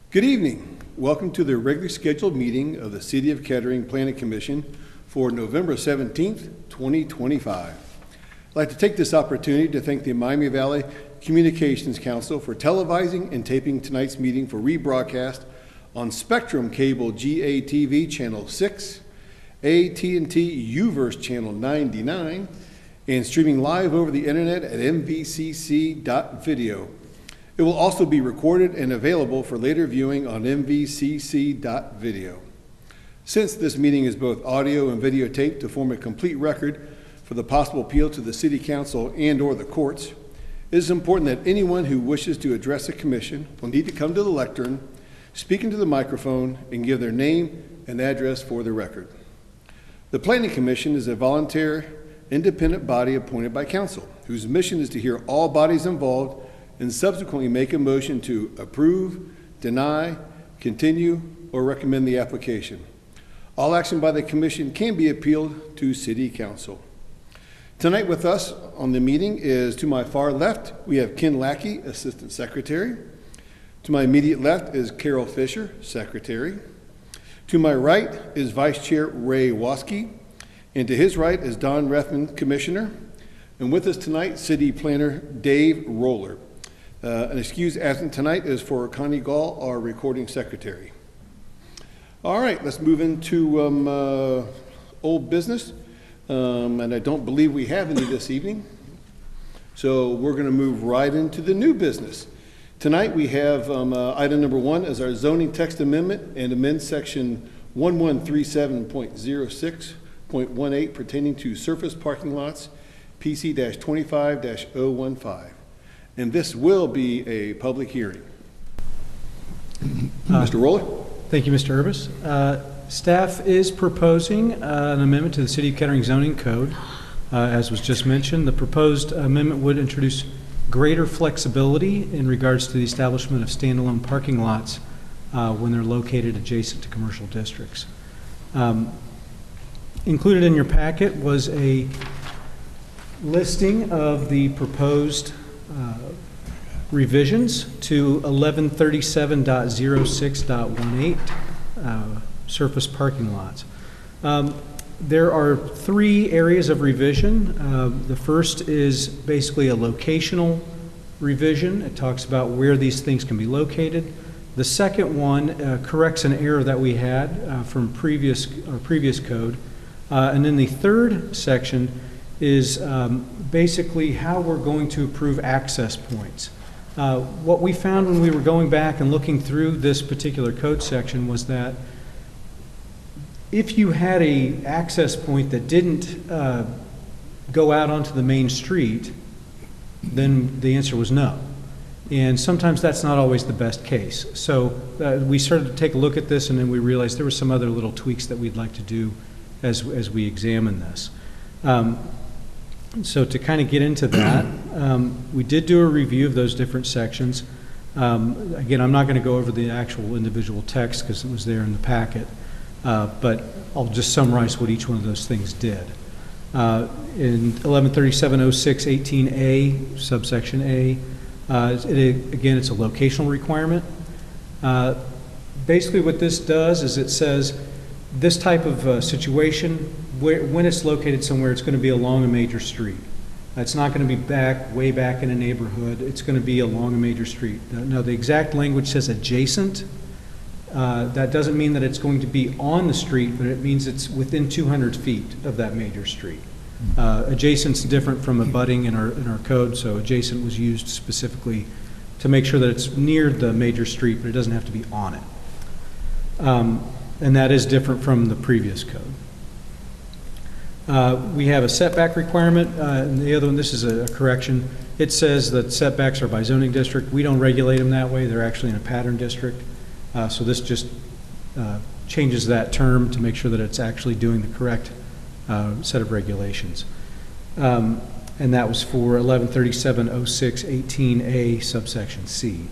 Good evening. Welcome to the regularly scheduled meeting of the City of Kettering Planning Commission for November 17th, 2025. I'd like to take this opportunity to thank the Miami Valley Communications Council for televising and taping tonight's meeting for rebroadcast on Spectrum Cable GATV Channel 6, AT&T UVerse Channel 99, and streaming live over the internet at mvcc.video. It will also be recorded and available for later viewing on mvcc.video. Since this meeting is both audio and videotaped to form a complete record for the possible appeal to the City Council and/or the courts, it is important that anyone who wishes to address the Commission will need to come to the lectern, speak into the microphone, and give their name and address for the record. The Planning Commission is a voluntary, independent body appointed by Council, whose mission is to hear all bodies involved and subsequently make a motion to approve, deny, continue, or recommend the application. All action by the Commission can be appealed to City Council. Tonight with us on the meeting is, to my far left, we have Ken Lackey, Assistant Secretary. To my immediate left is Carol Fisher, Secretary. To my right is Vice Chair Ray Waskey, and to his right is Don Rethman, Commissioner. And with us tonight, City Planner Dave Roller. An excuse absent tonight is for Connie Gall, our recording secretary. All right, let's move into old business. And I don't believe we have any this evening. So we're going to move right into the new business. Tonight we have item number 1 as our zoning text amendment and amend section 1137.06.18 pertaining to surface parking lots, PC-25-015. And this will be a public hearing. Mr. Roller? Thank you, Mr. Urbis. Staff is proposing an amendment to the City of Kettering zoning code. As was just mentioned, the proposed amendment would introduce greater flexibility in regards to the establishment of standalone parking lots when they're located adjacent to commercial districts. Included in your packet was a listing of the proposed revisions to 1137.06.18 surface parking lots. There are 3 areas of revision. The first is basically a locational revision. It talks about where these things can be located. The second one corrects an error that we had from previous code. And then the third section is basically how we're going to approve access points. What we found when we were going back and looking through this particular code section was that if you had a access point that didn't go out onto the main street, then the answer was no. And sometimes that's not always the best case. So we started to take a look at this, and then we realized there were some other little tweaks that we'd like to do as we examine this. So to kind of get into that, we did do a review of those different sections. Again, I'm not going to go over the actual individual text because it was there in the packet, but I'll just summarize what each one of those things did. In 1137.06.18a, subsection A, again, it's a locational requirement. Basically what this does is it says this type of situation, when it's located somewhere, it's going to be along a major street. It's not going to be way back in a neighborhood. It's going to be along a major street. Now, the exact language says adjacent. That doesn't mean that it's going to be on the street, but it means it's within 200 feet of that major street. Adjacent's different from abutting in our code, so adjacent was used specifically to make sure that it's near the major street, but it doesn't have to be on it. And that is different from the previous code. We have a setback requirement, and the other one, this is a correction. It says that setbacks are by zoning district. We don't regulate them that way. They're actually in a pattern district. So this just changes that term to make sure that it's actually doing the correct set of regulations. And that was for 1137.06.18a subsection C.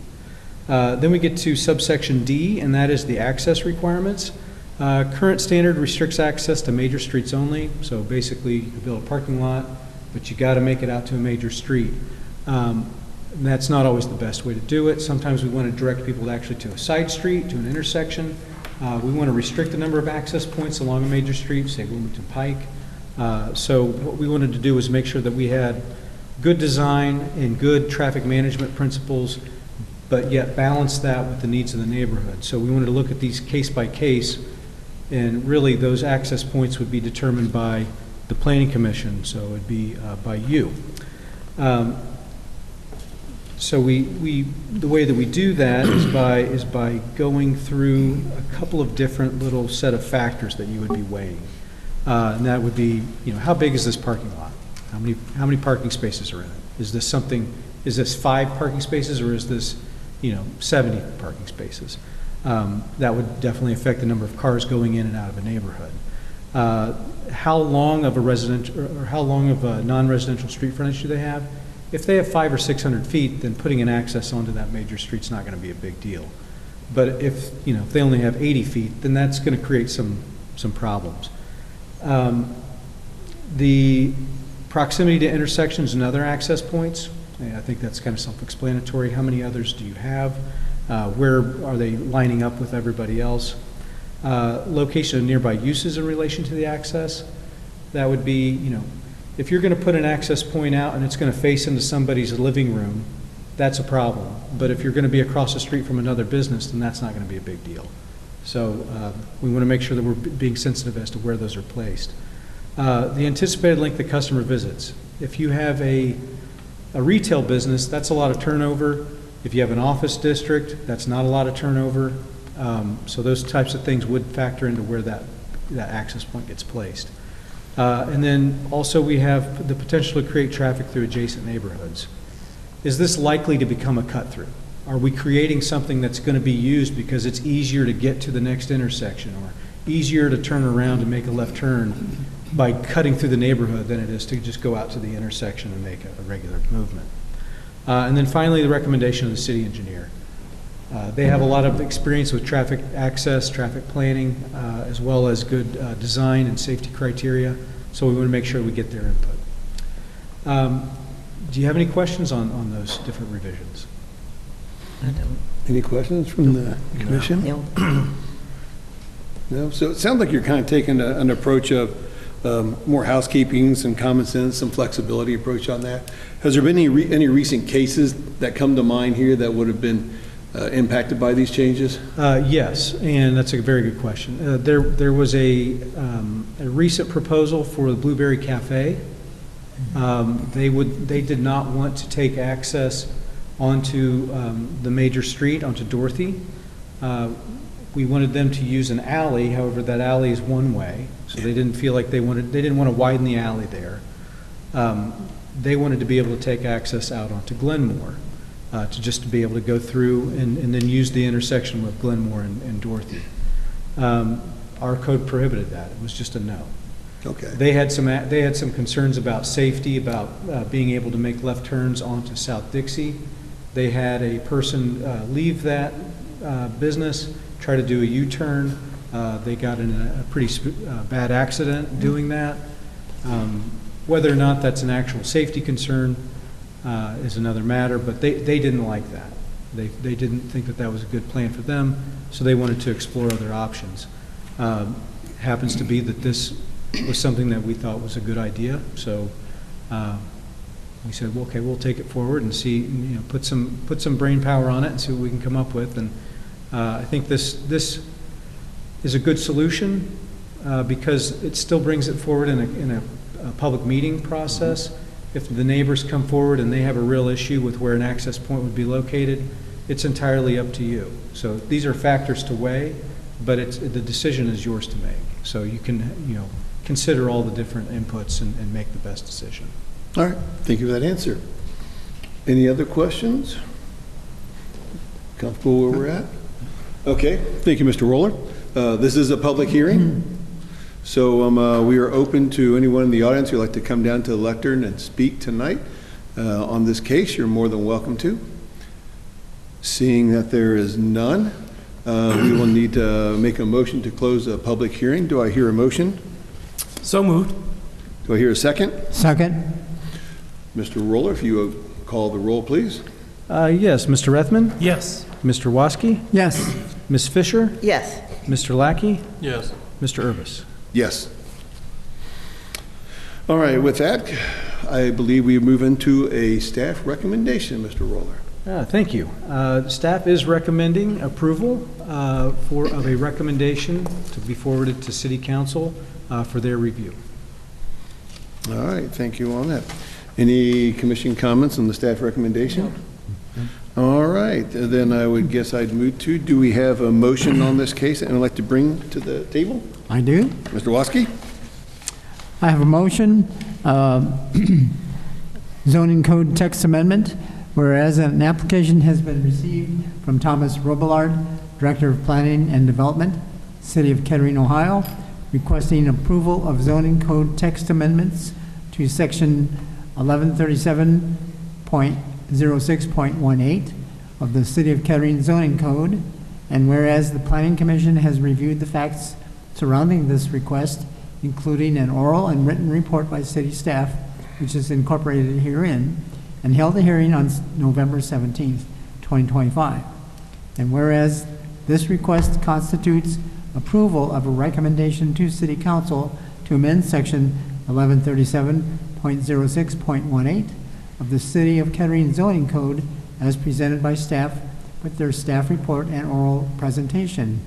Then we get to subsection D, and that is the access requirements. Current standard restricts access to major streets only. So basically, you build a parking lot, but you got to make it out to a major street. And that's not always the best way to do it. Sometimes we want to direct people actually to a side street, to an intersection. We want to restrict the number of access points along a major street, say Wilmington Pike. So what we wanted to do was make sure that we had good design and good traffic management principles, but yet balance that with the needs of the neighborhood. So we wanted to look at these case by case, and really those access points would be determined by the Planning Commission, so it would be by you. So the way that we do that is by going through a couple of different little set of factors that you would be weighing. And that would be, how big is this parking lot? How many parking spaces are in it? Is this 5 parking spaces, or is this, 70 parking spaces? That would definitely affect the number of cars going in and out of a neighborhood. How long of a non-residential street frontage do they have? If they have 500 or 600 feet, then putting an access onto that major street's not going to be a big deal. But if they only have 80 feet, then that's going to create some problems. The proximity to intersections and other access points, I think that's kind of self-explanatory. How many others do you have? Where are they lining up with everybody else? Location of nearby uses in relation to the access. That would be, if you're going to put an access point out and it's going to face into somebody's living room, that's a problem. But if you're going to be across the street from another business, then that's not going to be a big deal. So we want to make sure that we're being sensitive as to where those are placed. The anticipated length of customer visits. If you have a retail business, that's a lot of turnover. If you have an office district, that's not a lot of turnover. So those types of things would factor into where that access point gets placed. And then also we have the potential to create traffic through adjacent neighborhoods. Is this likely to become a cut-through? Are we creating something that's going to be used because it's easier to get to the next intersection, or easier to turn around and make a left turn by cutting through the neighborhood than it is to just go out to the intersection and make a regular movement? And then finally, the recommendation of the city engineer. They have a lot of experience with traffic access, traffic planning, as well as good design and safety criteria, so we want to make sure we get their input. Do you have any questions on those different revisions? I don't. Any questions from the commission? No. No? So it sounds like you're kind of taking an approach of more housekeeping, some common sense, some flexibility approach on that. Has there been any recent cases that come to mind here that would have been impacted by these changes? Yes, and that's a very good question. There was a recent proposal for the Blueberry Cafe. They did not want to take access onto the major street, onto Dorothy. We wanted them to use an alley. However, that alley is one way, so they didn't feel like they didn't want to widen the alley there. They wanted to be able to take access out onto Glenmore, to just be able to go through and then use the intersection with Glenmore and Dorothy. Our code prohibited that. It was just a no. Okay. They had some concerns about safety, about being able to make left turns onto South Dixie. They had a person leave that business, try to do a U-turn. They got in a pretty bad accident doing that. Whether or not that's an actual safety concern is another matter, but they didn't like that. They didn't think that was a good plan for them, so they wanted to explore other options. Happens to be that this was something that we thought was a good idea, so we said, well, okay, we'll take it forward and see, put some brain power on it and see what we can come up with. And I think this is a good solution because it still brings it forward in a public meeting process. If the neighbors come forward and they have a real issue with where an access point would be located, it's entirely up to you. So these are factors to weigh, but the decision is yours to make. So you can, consider all the different inputs and make the best decision. All right. Thank you for that answer. Any other questions? Comfortable where we're at? Okay. Thank you, Mr. Roller. This is a public hearing, so we are open to anyone in the audience who would like to come down to the lectern and speak tonight on this case. You're more than welcome to. Seeing that there is none, we will need to make a motion to close the public hearing. Do I hear a motion? So moved. Do I hear a second? Second. Mr. Roller, if you would call the roll, please. Yes, Mr. Rethman, Yes. Mr. Waske, Yes. Ms. Fisher, Yes. Mr. Lackey, Yes. Mr. Urbis. Yes. All right, with that, I believe we move into a staff recommendation, Mr. Roller. Thank you. Staff is recommending approval of a recommendation to be forwarded to City Council for their review. All right, thank you on that. Any commission comments on the staff recommendation? All right, then I would guess I'd move to, do we have a motion on this case that I'd like to bring to the table? I do. Mr. Waske? I have a motion, zoning code text amendment, whereas an application has been received from Thomas Robillard, Director of Planning and Development, City of Kettering, Ohio, requesting approval of zoning code text amendments to section 1137.06.18 of the City of Kettering zoning code, and whereas the Planning Commission has reviewed the facts surrounding this request, including an oral and written report by city staff, which is incorporated herein, and held a hearing on November 17th, 2025. And whereas this request constitutes approval of a recommendation to City Council to amend Section 1137.06.18 of the City of Kettering zoning code as presented by staff with their staff report and oral presentation.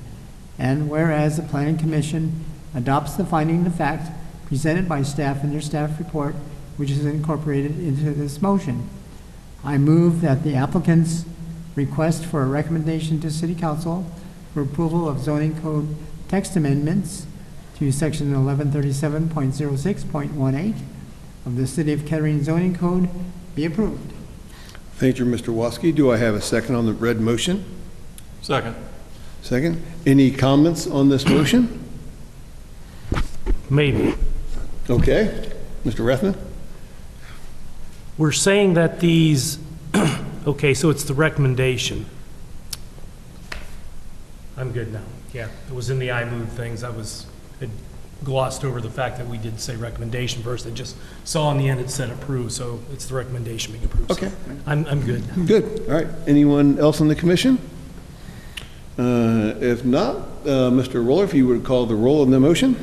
And whereas the Planning Commission adopts the finding of fact presented by staff in their staff report, which is incorporated into this motion. I move that the applicant's request for a recommendation to City Council for approval of zoning code text amendments to section 1137.06.18 of the City of Kettering zoning code be approved. Thank you, Mr. Waske. Do I have a second on the red motion? Second. Second. Any comments on this motion? Maybe. Okay. Mr. Rethman? We're saying that these, okay, so it's the recommendation. I'm good now. Yeah, it was in the I move things. I had glossed over the fact that we did say recommendation first. I just saw on the end it said approve, so it's the recommendation being approved. Okay. So I'm good. Good. All right. Anyone else on the commission? If not, Mr. Roller, if you would call the roll on the motion?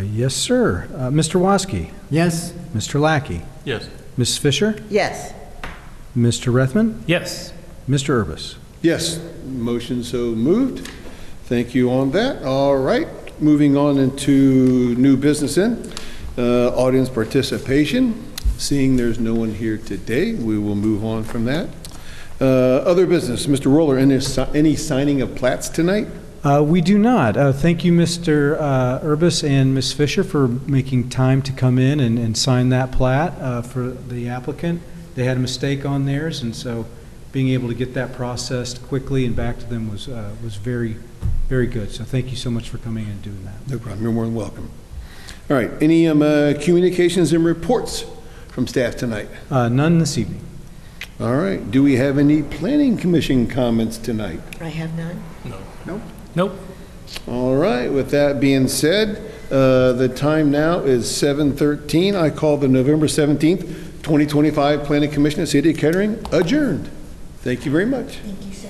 Yes, sir. Mr. Waske, Yes. Mr. Lackey, Yes. Ms. Fisher, Yes. Mr. Rethman, Yes. Mr. Urbis. Yes. Motion so moved. Thank you on that. All right. Moving on into new business audience participation. Seeing there's no one here today, we will move on from that. Other business, Mr. Roller, any signing of plats tonight? We do not. Thank you, Mr. Urbis and Ms. Fisher, for making time to come in and sign that plat for the applicant. They had a mistake on theirs, and so being able to get that processed quickly and back to them was very, very good. So thank you so much for coming in and doing that. No problem. You're more than welcome. All right. Any communications and reports from staff tonight? None this evening. All right. Do we have any planning commission comments tonight? I have none. No. Nope. All right. With that being said, the time now is 7:13. I call the November 17th, 2025 Planning Commission of City of Kettering adjourned. Thank you very much. Thank you, sir.